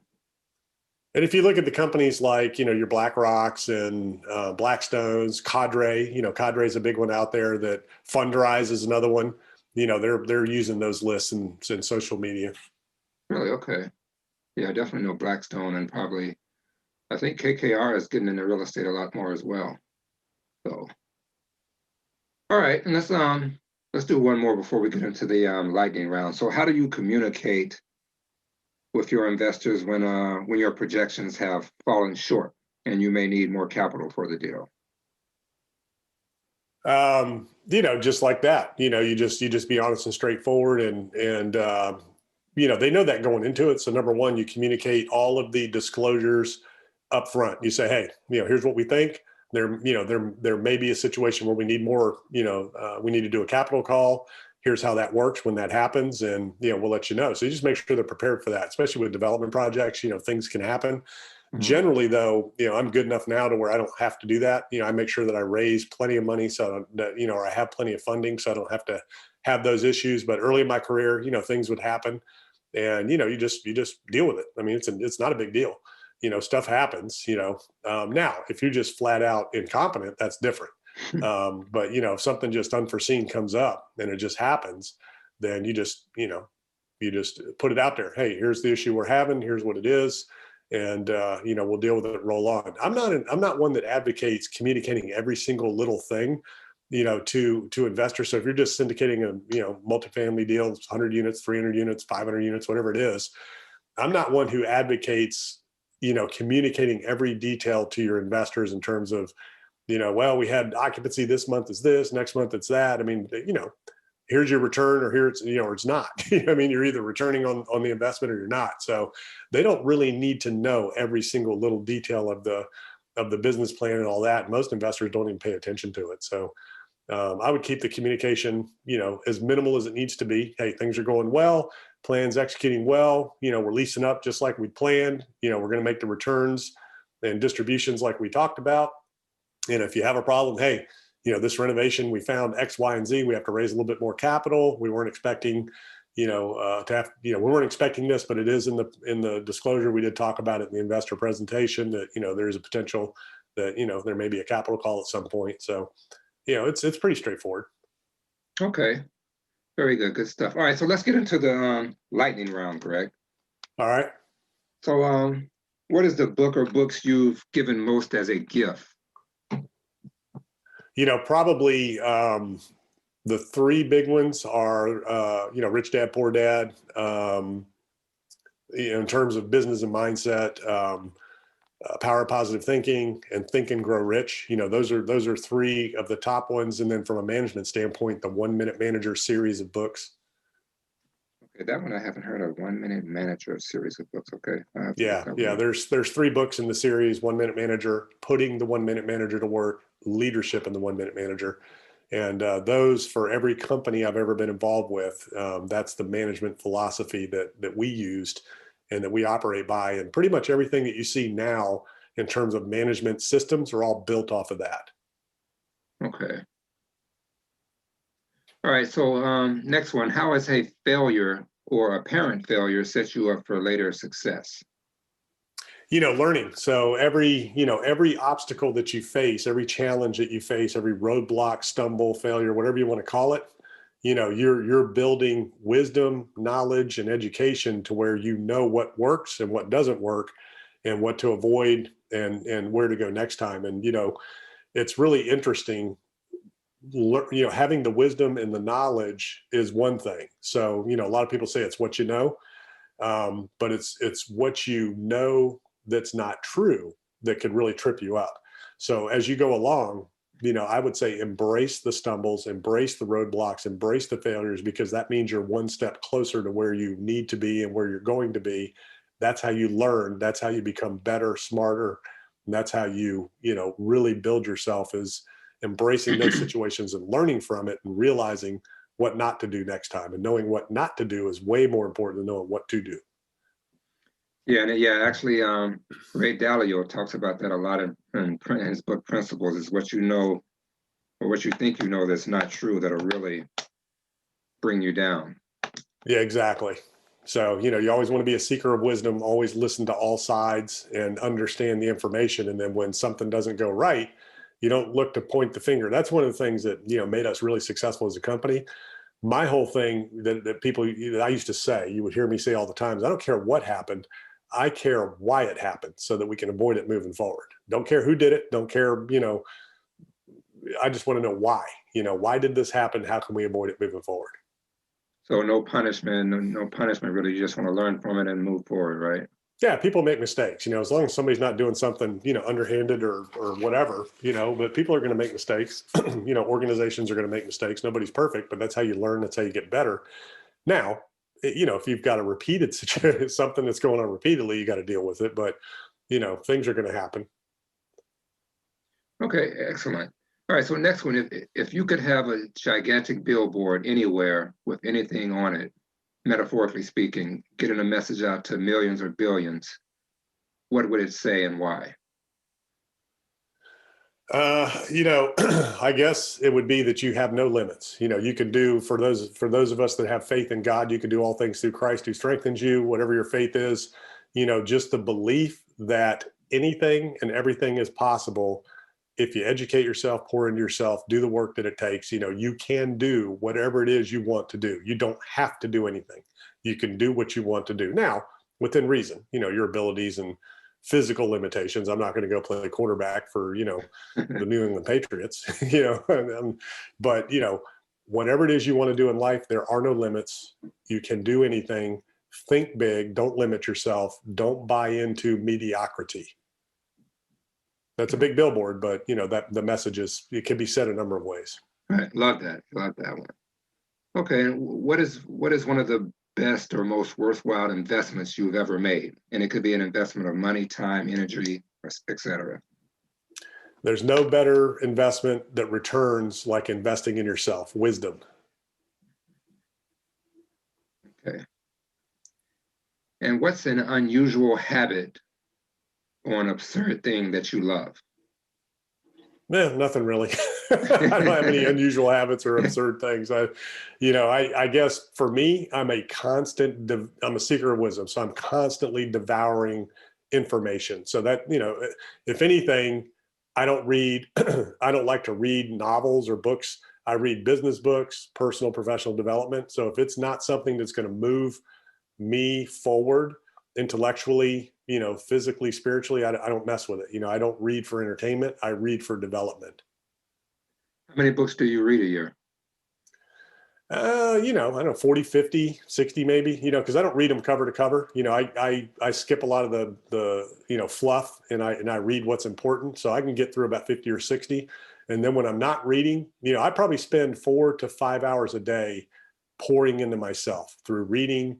And if you look at the companies like, your BlackRocks and Blackstones, Cadre, Cadre is a big one out there. That Fundrise is another one. They're using those lists in social media. Really? Okay. Yeah, I definitely know Blackstone, and probably I think KKR is getting into real estate a lot more as well. So, all right, and let's do one more before we get into the lightning round. So, how do you communicate with your investors when your projections have fallen short and you may need more capital for the deal? Just like that. You just be honest and straightforward, and they know that going into it. So number one, you communicate all of the disclosures up front. You say, hey, here's what we think. there may be a situation where we need more, we need to do a capital call. Here's how that works when that happens. And, we'll let you know. So you just make sure they're prepared for that, especially with development projects, things can happen. Generally though, I'm good enough now to where I don't have to do that. I make sure that I raise plenty of money so that, or I have plenty of funding so I don't have to have those issues. But early in my career, things would happen and, you just deal with it. I mean, it's not a big deal. Stuff happens, now if you're just flat out incompetent, that's different. But if something just unforeseen comes up and it just happens, then you just put it out there. Hey, here's the issue we're having. Here's what it is. And, we'll deal with it, roll on. I'm not one that advocates communicating every single little thing, to investors. So if you're just syndicating a, multifamily deal, 100 units, 300 units, 500 units, whatever it is, I'm not one who advocates, communicating every detail to your investors in terms of, well, we had occupancy this month is this, next month it's that. I mean, here's your return or here it's, or it's not. I mean, you're either returning on the investment or you're not. So they don't really need to know every single little detail of the business plan and all that. Most investors don't even pay attention to it. So I would keep the communication, as minimal as it needs to be. Hey, things are going well, plans executing well, we're leasing up just like we planned, we're going to make the returns and distributions like we talked about. And if you have a problem, hey, this renovation, we found X, Y, and Z, we have to raise a little bit more capital. We weren't expecting, to have, we weren't expecting this, but it is in the disclosure. We did talk about it in the investor presentation that, there's a potential that, there may be a capital call at some point. So, it's pretty straightforward. Okay. Very good. Good stuff. All right. So let's get into the lightning round, Greg. All right. So what is the book or books you've given most as a gift? Probably the three big ones are, Rich Dad, Poor Dad, in terms of business and mindset, Power of Positive Thinking, and Think and Grow Rich. Those are three of the top ones. And then from a management standpoint, the 1 Minute Manager series of books. Okay, that one I haven't heard of. 1 Minute Manager series of books. Okay. Yeah. There's three books in the series: 1 Minute Manager, Putting the 1 Minute Manager to Work, Leadership in the 1 Minute Manager. And those, for every company I've ever been involved with, that's the management philosophy that we used and that we operate by. And pretty much everything that you see now in terms of management systems are all built off of that. Okay. All right. So next one, how has a failure or apparent failure set you up for later success? Learning. So every obstacle that you face, every challenge that you face, every roadblock, stumble, failure, whatever you want to call it, you're building wisdom, knowledge, and education to where what works and what doesn't work and what to avoid and where to go next time. And, it's really interesting. Having the wisdom and the knowledge is one thing. So, a lot of people say it's what you know, but it's what you know that's not true that could really trip you up. So as you go along, I would say embrace the stumbles, embrace the roadblocks, embrace the failures, because that means you're one step closer to where you need to be and where you're going to be. That's how you learn. That's how you become better, smarter. And that's how you, really build yourself, is embracing those situations and learning from it and realizing what not to do next time. And knowing what not to do is way more important than knowing what to do. Yeah, actually, Ray Dalio talks about that a lot in his book Principles. Is what you know or what you think you know that's not true that'll really bring you down. Yeah, exactly. So, you always want to be a seeker of wisdom, always listen to all sides and understand the information. And then when something doesn't go right, you don't look to point the finger. That's one of the things that, made us really successful as a company. My whole thing that people, that I used to say, you would hear me say all the time, is I don't care what happened. I care why it happened so that we can avoid it moving forward. Don't care who did it. Don't care, I just want to know why. Why did this happen? How can we avoid it moving forward? So no punishment really. You just want to learn from it and move forward, right? Yeah, people make mistakes, as long as somebody's not doing something, underhanded or whatever, but people are going to make mistakes. Organizations are going to make mistakes. Nobody's perfect, but that's how you learn. That's how you get better. Now, if you've got a repeated situation, something that's going on repeatedly, you got to deal with it. But, things are going to happen. Okay, excellent. All right, so next one, if you could have a gigantic billboard anywhere with anything on it, metaphorically speaking, getting a message out to millions or billions, what would it say and why? I guess it would be that you have no limits. You can do, for those of us that have faith in God, you can do all things through Christ who strengthens you, whatever your faith is. Just the belief that anything and everything is possible if you educate yourself, pour into yourself, do the work that it takes. You can do whatever it is you want to do. You don't have to do anything. You can do what you want to do. Now, within reason, your abilities and physical limitations. I'm not going to go play quarterback for, the New England Patriots, but whatever it is you want to do in life, there are no limits. You can do anything. Think big. Don't limit yourself. Don't buy into mediocrity. That's a big billboard, but that the message it can be said a number of ways. Right, love that one. Okay, and what is one of the best or most worthwhile investments you've ever made? And it could be an investment of money, time, energy, etc. There's no better investment that returns like investing in yourself. Wisdom. Okay. And what's an unusual habit or an absurd thing that you love? Nothing really. I don't have any unusual habits or absurd things. I guess for me, I'm a seeker of wisdom. So I'm constantly devouring information. So that, if anything, I don't read, I don't like to read novels or books. I read business books, personal, professional development. So if it's not something that's going to move me forward intellectually, physically, spiritually, I don't mess with it. I don't read for entertainment. I read for development. How many books do you read a year? I don't know, 40, 50, 60 maybe, because I don't read them cover to cover. I skip a lot of the fluff and I read what's important. So I can get through about 50 or 60. And then when I'm not reading, I probably spend 4 to 5 hours a day pouring into myself through reading,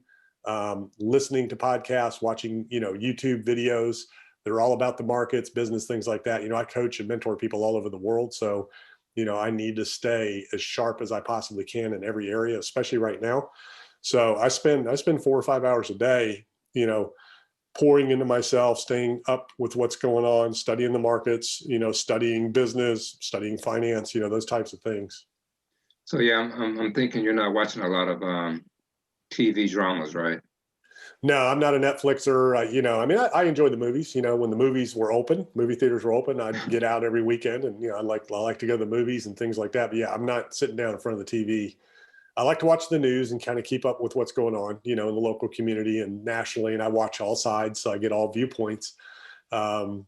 listening to podcasts, watching, YouTube videos. They're all about the markets, business, things like that. I coach and mentor people all over the world. So, I need to stay as sharp as I possibly can in every area, especially right now. So I spend 4 or 5 hours a day, pouring into myself, staying up with what's going on, studying the markets, studying business, studying finance, those types of things. So yeah, I'm thinking you're not watching a lot of TV dramas, right? No, I'm not a Netflixer. I enjoy the movies. When the movie theaters were open, I'd get out every weekend, and I like to go to the movies and things like that. But yeah, I'm not sitting down in front of the TV. I like to watch the news and kind of keep up with what's going on, in the local community and nationally. And I watch all sides, so I get all viewpoints. But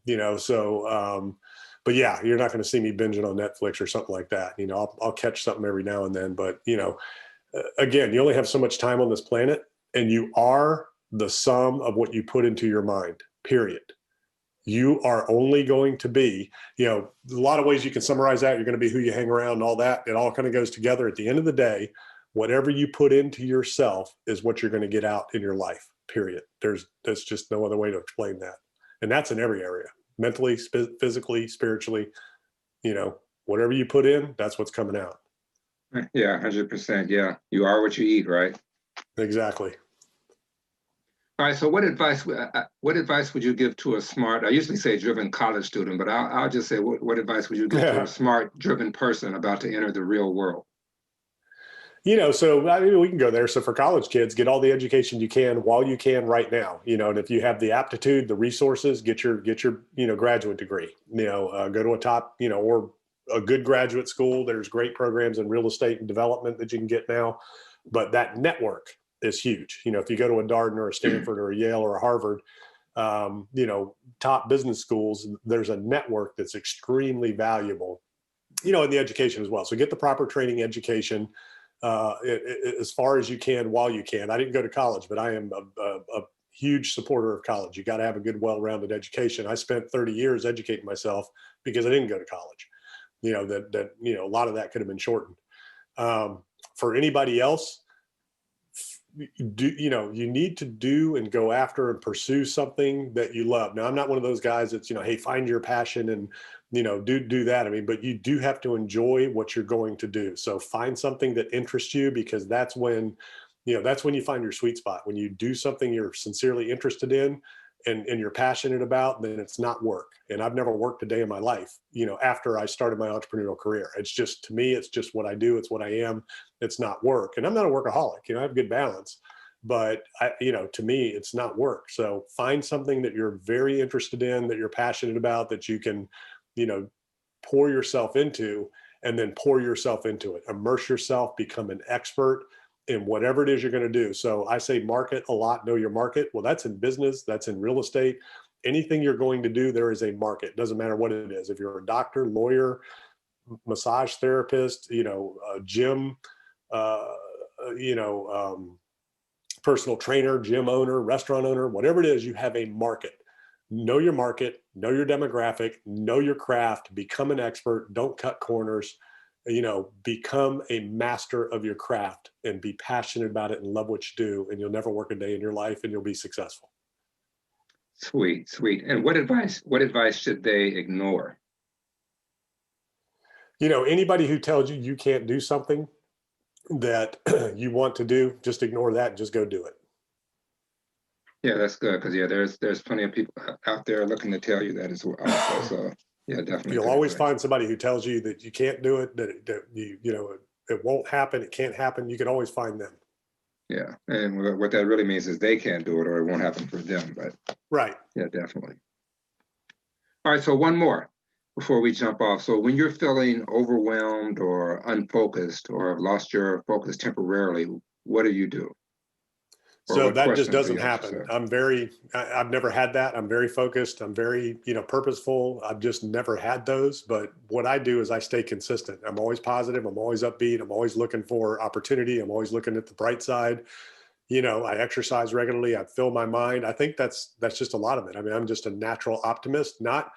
yeah, you're not going to see me binging on Netflix or something like that. I'll catch something every now and then. But again, you only have so much time on this planet, and you are the sum of what you put into your mind, period. You are only going to be, a lot of ways you can summarize that. You're going to be who you hang around and all that. It all kind of goes together. At the end of the day, whatever you put into yourself is what you're going to get out in your life, period. There's just no other way to explain that. And that's in every area, mentally, physically, spiritually, whatever you put in, that's what's coming out. Yeah, 100%. Yeah, you are what you eat, right? Exactly. All right. So, what advice would you give to a smart? I usually say driven college student, but I'll just say, what advice would you give to a smart, driven person about to enter the real world? So we can go there. So for college kids, get all the education you can while you can right now. And if you have the aptitude, the resources, get your graduate degree. Go to a top, or a good graduate school. There's great programs in real estate and development that you can get now, but that network is huge. If you go to a Darden or a Stanford or a Yale or a Harvard, top business schools, there's a network that's extremely valuable, in the education as well. So get the proper training education as far as you can while you can. I didn't go to college, but I am a huge supporter of college. You got to have a good, well-rounded education. I spent 30 years educating myself because I didn't go to college. A lot of that could have been shortened. For anybody else, you need to do and go after and pursue something that you love. Now, I'm not one of those guys that's, hey, find your passion and, do that. I mean, but you do have to enjoy what you're going to do. So find something that interests you, because that's when you find your sweet spot. When you do something you're sincerely interested in and you're passionate about, then it's not work. And I've never worked a day in my life, after I started my entrepreneurial career. It's just, to me, it's just what I do. It's what I am. It's not work. And I'm not a workaholic, I have good balance, but to me, it's not work. So find something that you're very interested in, that you're passionate about, that you can, pour yourself into, and then pour yourself into it. Immerse yourself, become an expert in whatever it is you're going to do. So I say market a lot, know your market. Well, that's in business, that's in real estate. Anything you're going to do, there is a market. Doesn't matter what it is. If you're a doctor, lawyer, massage therapist, gym, personal trainer, gym owner, restaurant owner, whatever it is, you have a market. Know your market, know your demographic, know your craft, become an expert, don't cut corners, become a master of your craft and be passionate about it and love what you do, and you'll never work a day in your life and you'll be successful. Sweet, sweet. And what advice should they ignore? Anybody who tells you you can't do something that you want to do, just ignore that and just go do it. Yeah, that's good, because there's plenty of people out there looking to tell you that as well. So yeah, definitely. You'll always find somebody who tells you that you can't do it, that it won't happen, it can't happen. You can always find them. Yeah, and what that really means is they can't do it, or it won't happen for them. But right. Yeah, definitely. All right, so one more before we jump off. So when you're feeling overwhelmed or unfocused or have lost your focus temporarily, what do you do? So that just doesn't happen. I've never had that. I'm very focused. I'm very, purposeful. I've just never had those. But what I do is I stay consistent. I'm always positive. I'm always upbeat. I'm always looking for opportunity. I'm always looking at the bright side. I exercise regularly. I fill my mind. I think that's just a lot of it. I mean, I'm just a natural optimist, not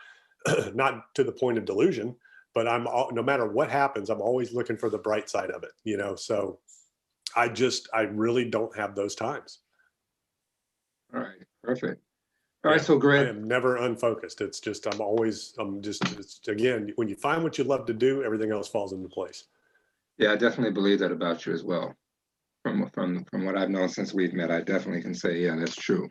to the point of delusion, but no matter what happens, I'm always looking for the bright side of it, so I really don't have those times. All right, perfect. All right, so Greg, I am never unfocused. It's just, it's again, when you find what you love to do, everything else falls into place. Yeah, I definitely believe that about you as well. From what I've known since we've met, I definitely can say, yeah, that's true.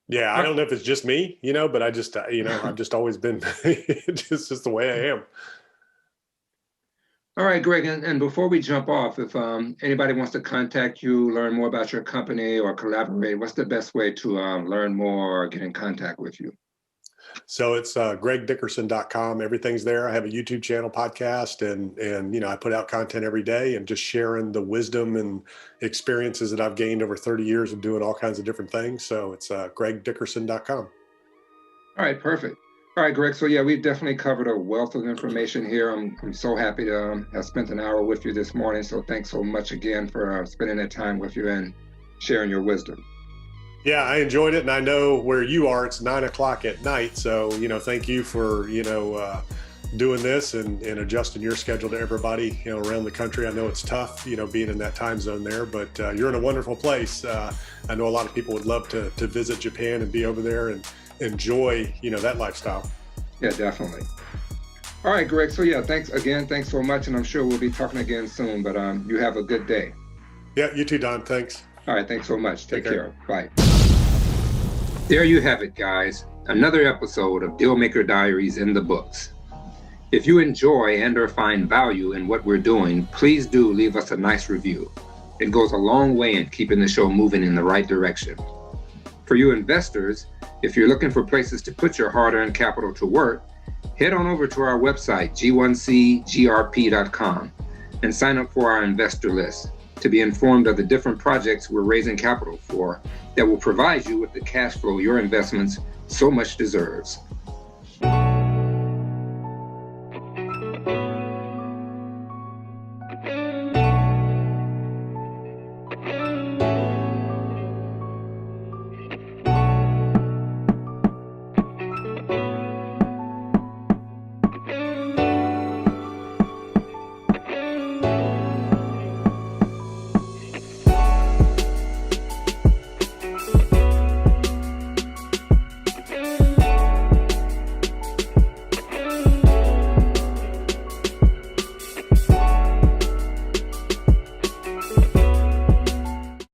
Yeah, I don't know if it's just me, but I just, I've just always been, it's just the way I am. All right, Greg, and before we jump off, if anybody wants to contact you, learn more about your company or collaborate, what's the best way to learn more or get in contact with you? So it's gregdickerson.com. Everything's there. I have a YouTube channel, podcast, and I put out content every day and just sharing the wisdom and experiences that I've gained over 30 years of doing all kinds of different things. So it's gregdickerson.com. All right, perfect. All right, Greg. So yeah, we've definitely covered a wealth of information here. I'm so happy to have spent an hour with you this morning. So thanks so much again for spending that time with you and sharing your wisdom. Yeah, I enjoyed it. And I know where you are, it's 9:00 at night. So, thank you for, doing this and adjusting your schedule to everybody, around the country. I know it's tough, being in that time zone there, but you're in a wonderful place. I know a lot of people would love to visit Japan and be over there and enjoy, that lifestyle. Yeah, definitely. All right, Greg. So yeah, thanks so much. And I'm sure we'll be talking again soon, but you have a good day. Yeah, you too, Don. Thanks. All right, thanks so much. Take care. Bye. There you have it, guys. Another episode of Dealmaker Diaries in the books. If you enjoy and or find value in what we're doing, please do leave us a nice review. It goes a long way in keeping the show moving in the right direction. For you investors, if you're looking for places to put your hard-earned capital to work, head on over to our website, g1cgrp.com, and sign up for our investor list to be informed of the different projects we're raising capital for that will provide you with the cash flow your investments so much deserves.